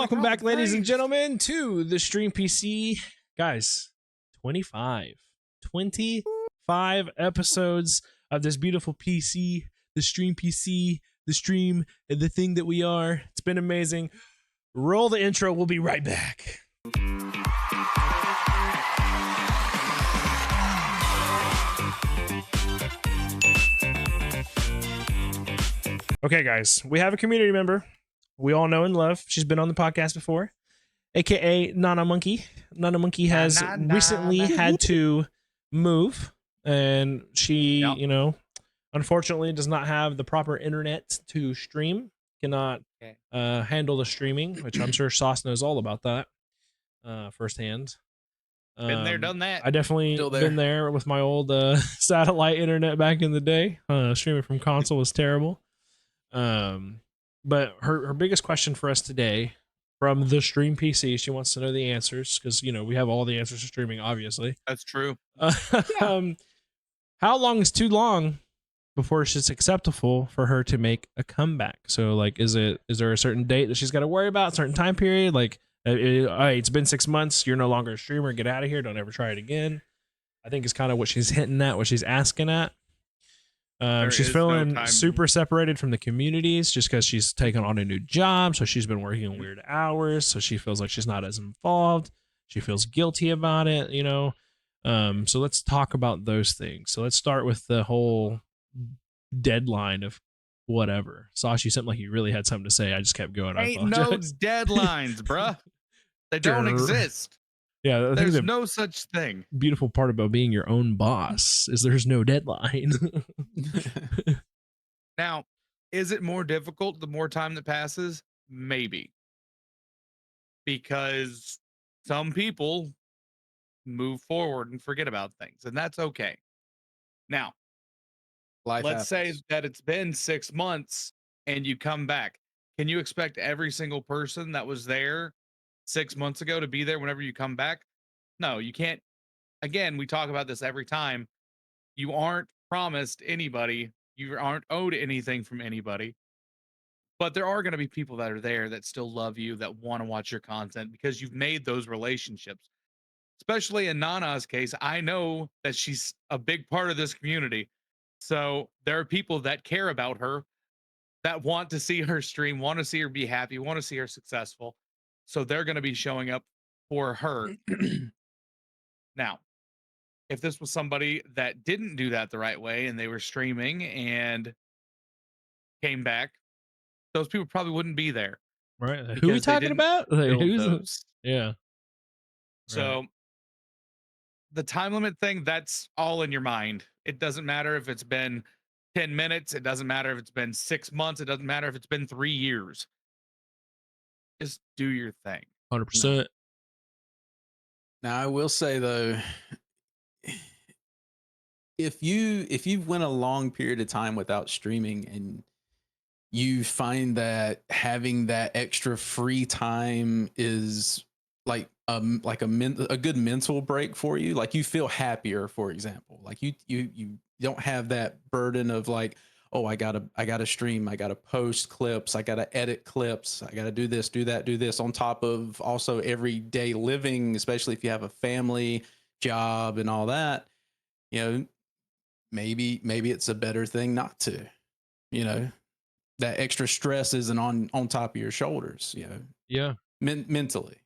Welcome back, ladies and gentlemen, to the Stream PC. Guys, 25 episodes of this beautiful PC, the Stream PC, the stream, and the thing that we are. It's been amazing. Roll the intro. We'll be right back. Okay, guys, we have a community member we all know and love. She's been on the podcast before, aka Nana Monkey. Nana Monkey has recently had to move, and she, unfortunately does not have the proper internet to stream. Cannot handle the streaming, which I'm sure Sauce knows all about that firsthand. Been there, done that. I definitely been there with my old satellite internet back in the day. Streaming from console was terrible. But her biggest question for us today from the Stream PC, she wants to know the answers because, we have all the answers to streaming, obviously. That's true. How long is too long before it's acceptable for her to make a comeback? So, is there a certain date that she's got to worry about, a certain time period? It's been 6 months. You're no longer a streamer. Get out of here. Don't ever try it again. I think is kind of what she's hinting at, what she's asking at. She's feeling super separated from the communities just because she's taken on a new job. So she's been working weird hours. So she feels like she's not as involved. She feels guilty about it, So let's talk about those things. So let's start with the whole deadline of whatever. Sashi, something like you really had something to say. I just kept going. Ain't no deadlines, bruh. They don't exist. Yeah, there's no such thing. Beautiful part about being your own boss is there's no deadline. Now, is it more difficult the more time that passes? Maybe. Because some people move forward and forget about things, and that's okay. Now, let's say that it's been 6 months and you come back. Can you expect every single person that was there 6 months ago to be there whenever you come back? No, you can't. Again, we talk about this every time. You aren't promised anybody. You aren't owed anything from anybody. But there are going to be people that are there that still love you, that want to watch your content because you've made those relationships. Especially in Nana's case, I know that she's a big part of this community. So there are people that care about her, that want to see her stream, want to see her be happy, want to see her successful. So they're going to be showing up for her. Now, if this was somebody that didn't do that the right way and they were streaming and came back, those people probably wouldn't be there. Right. Who are we talking about? Yeah. So the time limit thing, that's all in your mind. It doesn't matter if it's been 10 minutes. It doesn't matter if it's been 6 months. It doesn't matter if it's been 3 years. Just do your thing. 100%. Now, I will say though, if you've went a long period of time without streaming and you find that having that extra free time is like a good mental break for you, like you feel happier, for example, like you don't have that burden of like, oh, I gotta stream, I gotta post clips, I gotta edit clips, I gotta do this, do that, do this on top of also everyday living, especially if you have a family, job, and all that. Maybe it's a better thing not to. That extra stress isn't on top of your shoulders. Yeah. Mentally.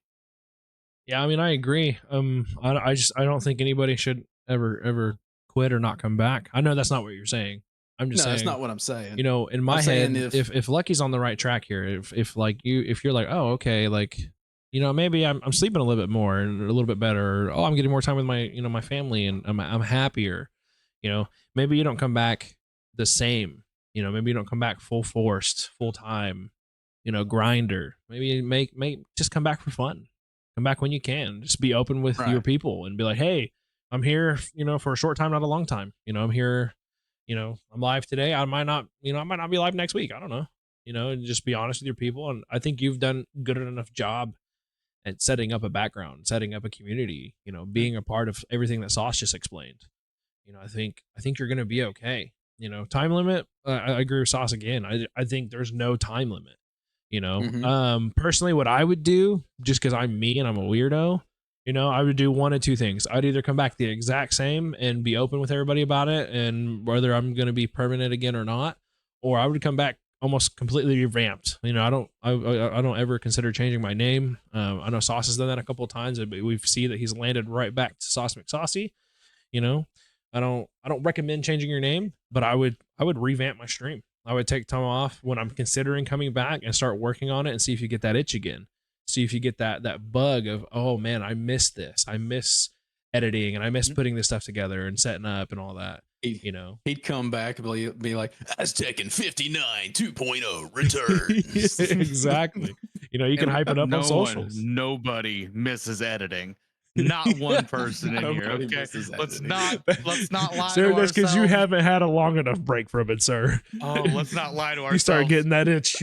Yeah, I mean, I agree. I don't think anybody should ever quit or not come back. I know that's not what you're saying. I'm just saying that's not what I'm saying. In my head, if Lucky's on the right track here, if you're like, oh, okay, maybe I'm sleeping a little bit more and a little bit better. Or, oh, I'm getting more time with my my family and I'm happier. Maybe you don't come back the same. Maybe you don't come back full forced, full time. Grinder. Maybe make just come back for fun. Come back when you can. Just be open with your people and be like, hey, I'm here. For a short time, not a long time. I'm here. I'm live today. I might not be live next week. I don't know. And just be honest with your people. And I think you've done good enough job at setting up a background, setting up a community, being a part of everything that Sauce just explained. I think you're going to be okay. Time limit. I agree with Sauce again. I think there's no time limit. You know, personally, what I would do, just because I'm me and I'm a weirdo, you know, I would do one of two things. I'd either come back the exact same and be open with everybody about it, and whether I'm going to be permanent again or not, or I would come back almost completely revamped. You know, I don't ever consider changing my name. I know Sauce has done that a couple of times, but we see that he's landed right back to Sauce McSaucy. You know, I don't recommend changing your name, but I would revamp my stream. I would take time off when I'm considering coming back and start working on it and see if you get that itch again. See if you get that bug of, oh man, I miss this. I miss editing and I miss putting this stuff together and setting up and all that. You know, he'd come back and be like, Aztecan 59 2.0 returns. Exactly. You know, you can hype it up on socials. Nobody misses editing. Not one person in here. Okay, let's not lie. Sir, that's because you haven't had a long enough break from it, sir. Oh, let's not lie to ourselves. You start getting that itch.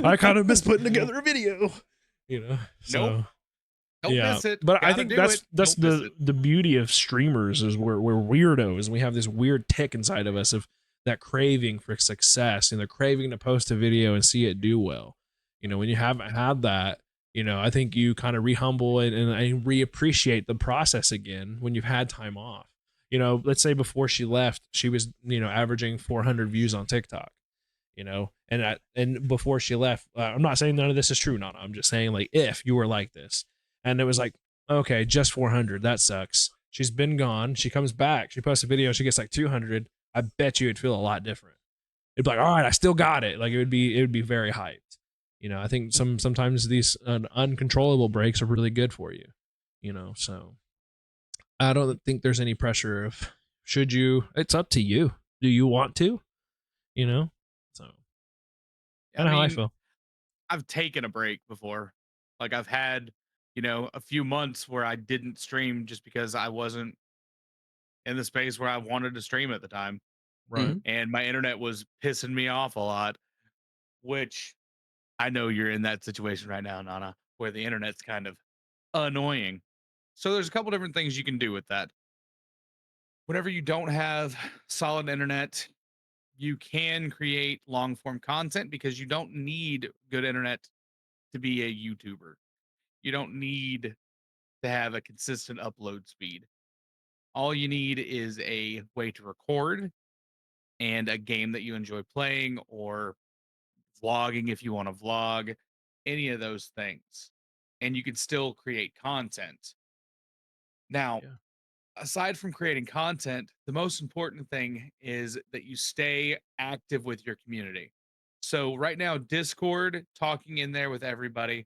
I kind of miss putting together a video. You know, so. Nope. Don't miss it. But I think that's the beauty of streamers is we're weirdos. We have this weird tick inside of us of that craving for success and the craving to post a video and see it do well. You know, when you haven't had that, you know, I think you kind of re-humble and reappreciate the process again when you've had time off. You know, let's say before she left, she was, you know, averaging 400 views on TikTok. You know, and before she left, I'm not saying none of this is true, Nana. I'm just saying, like, if you were like this. And it was like, okay, just 400. That sucks. She's been gone. She comes back. She posts a video. She gets like 200. I bet you it'd feel a lot different. It'd be like, all right, I still got it. Like it would be very hyped. You know, I think sometimes these uncontrollable breaks are really good for you. You know, so I don't think there's any pressure of should you. It's up to you. Do you want to? You know, so kind of how I feel. I've taken a break before. Like I've had, you know, a few months where I didn't stream just because I wasn't in the space where I wanted to stream at the time. Right. And my internet was pissing me off a lot, which I know you're in that situation right now, Nana, where the internet's kind of annoying. So there's a couple different things you can do with that. Whenever you don't have solid internet, you can create long form content because you don't need good internet to be a YouTuber. You don't need to have a consistent upload speed. All you need is a way to record and a game that you enjoy playing or vlogging if you want to vlog, any of those things. And you can still create content. Now, aside from creating content, the most important thing is that you stay active with your community. So right now, Discord, talking in there with everybody,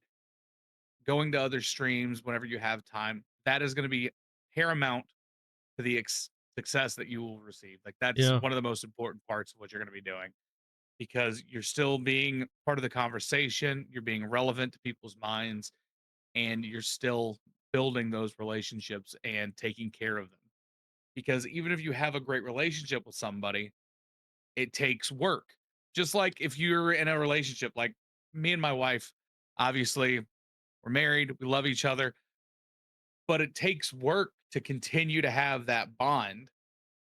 going to other streams whenever you have time, that is going to be paramount to the success that you will receive. Like that's one of the most important parts of what you're going to be doing because you're still being part of the conversation, you're being relevant to people's minds, and you're still building those relationships and taking care of them. Because even if you have a great relationship with somebody, it takes work. Just like if you're in a relationship, like me and my wife, obviously, we're married, we love each other, but it takes work to continue to have that bond.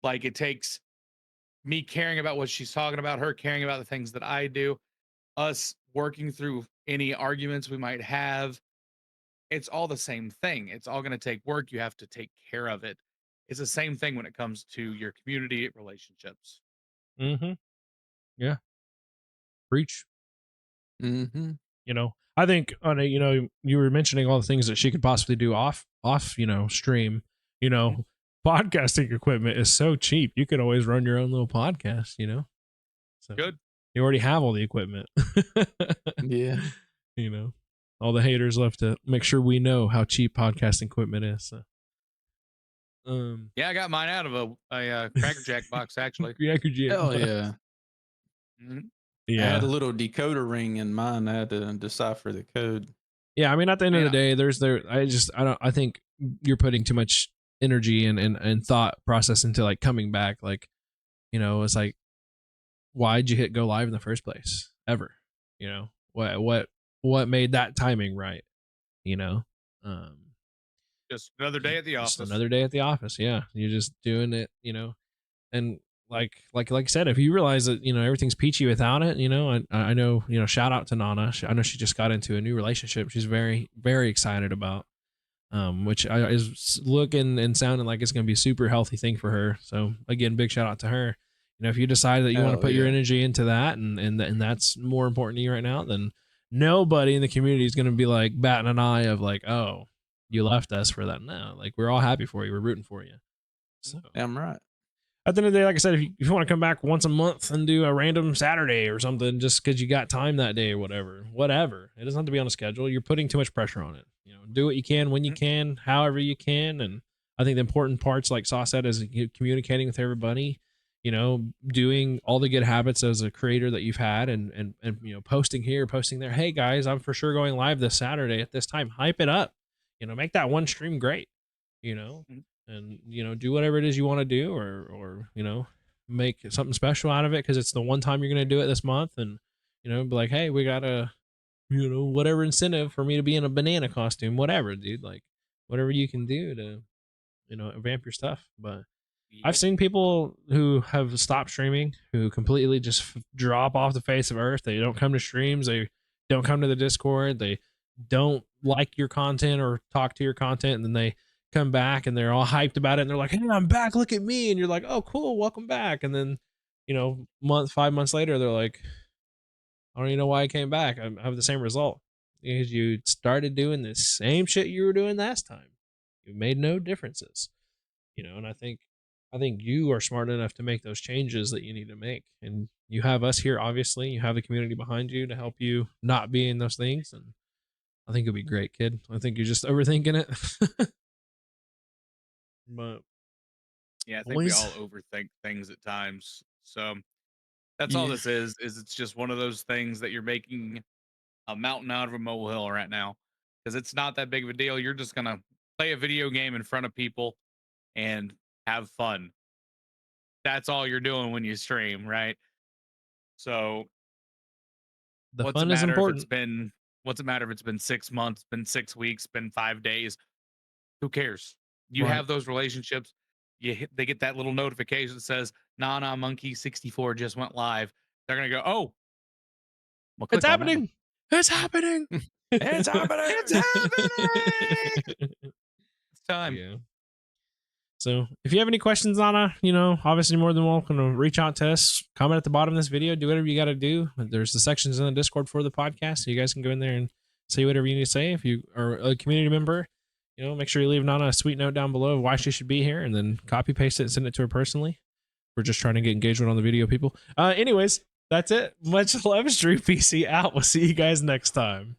Like it takes me caring about what she's talking about, her caring about the things that I do, us working through any arguments we might have. It's all the same thing. It's all going to take work. You have to take care of it. It's the same thing when it comes to your community relationships. Mm-hmm. Yeah. Preach. Mm-hmm. You know, I think on a, you know, you were mentioning all the things that she could possibly do off, you know, stream, you know, podcasting equipment is so cheap. You could always run your own little podcast, you know? So good. You already have all the equipment. Yeah. You know, all the haters left to make sure we know how cheap podcasting equipment is. So. Yeah, I got mine out of a Cracker Jack box actually. Cracker Jack. Hell yeah. Mm-hmm. Yeah. I had a little decoder ring in mine. I had to decipher the code. Yeah, I mean, at the end of the day, I think you're putting too much energy and thought process into like coming back. Like, you know, it's like, why'd you hit go live in the first place? Ever? You know, what made that timing right? You know, just another day at the office. Just another day at the office. Yeah, you're just doing it. You know, and like I said, if you realize that, you know, everything's peachy without it, you know, I know, you know, shout out to Nana. I know she just got into a new relationship. She's very, very excited about, which is looking and sounding like it's going to be a super healthy thing for her. So again, big shout out to her. You know, if you decide that you want to put your energy into that and that's more important to you right now, then nobody in the community is going to be like batting an eye of like, oh, you left us for that. No, like we're all happy for you. We're rooting for you. So I'm right. At the end of the day, like I said, if you want to come back once a month and do a random Saturday or something, just because you got time that day or whatever, it doesn't have to be on a schedule. You're putting too much pressure on it. You know, do what you can when you can, however you can. And I think the important parts, like Saw said, is communicating with everybody. You know, doing all the good habits as a creator that you've had, and you know, posting here, posting there. Hey guys, I'm for sure going live this Saturday at this time. Hype it up. You know, make that one stream great. You know. And, you know, do whatever it is you want to do, or, you know, make something special out of it because it's the one time you're going to do it this month. And, you know, be like, hey, we got a, you know, whatever incentive for me to be in a banana costume, whatever, dude, like whatever you can do to, you know, vamp your stuff. But I've seen people who have stopped streaming who completely just drop off the face of earth. They don't come to streams. They don't come to the Discord. They don't like your content or talk to your content. And then they come back and they're all hyped about it. And they're like, hey, I'm back. Look at me. And you're like, oh, cool. Welcome back. And then, you know, 5 months later, they're like, I don't even know why I came back. I have the same result because you started doing the same shit you were doing last time. You made no differences, you know, and I think you are smart enough to make those changes that you need to make. And you have us here, obviously. You have the community behind you to help you not be in those things. And I think it'll be great, kid. I think you're just overthinking it. But yeah, I think we all overthink things at times. So that's all this is it's just one of those things that you're making a mountain out of a molehill right now, because it's not that big of a deal. You're just gonna play a video game in front of people and have fun. That's all you're doing when you stream, right? So the fun is important. What's it matter if it's been 6 months, been 6 weeks, been 5 days? Who cares? You have those relationships. They get that little notification that says Nana Monkey 64 just went live. They're gonna go, oh, well, it's happening. It's happening. It's happening. It's happening. It's time. Yeah. So if you have any questions, Nana, you know, obviously more than welcome to reach out to us. Comment at the bottom of this video. Do whatever you got to do. There's the sections in the Discord for the podcast, so you guys can go in there and say whatever you need to say. If you are a community member, you know, make sure you leave Nana a sweet note down below of why she should be here, and then copy paste it and send it to her personally. We're just trying to get engagement on the video, people. Anyways, that's it. Much love, Street PC out. We'll see you guys next time.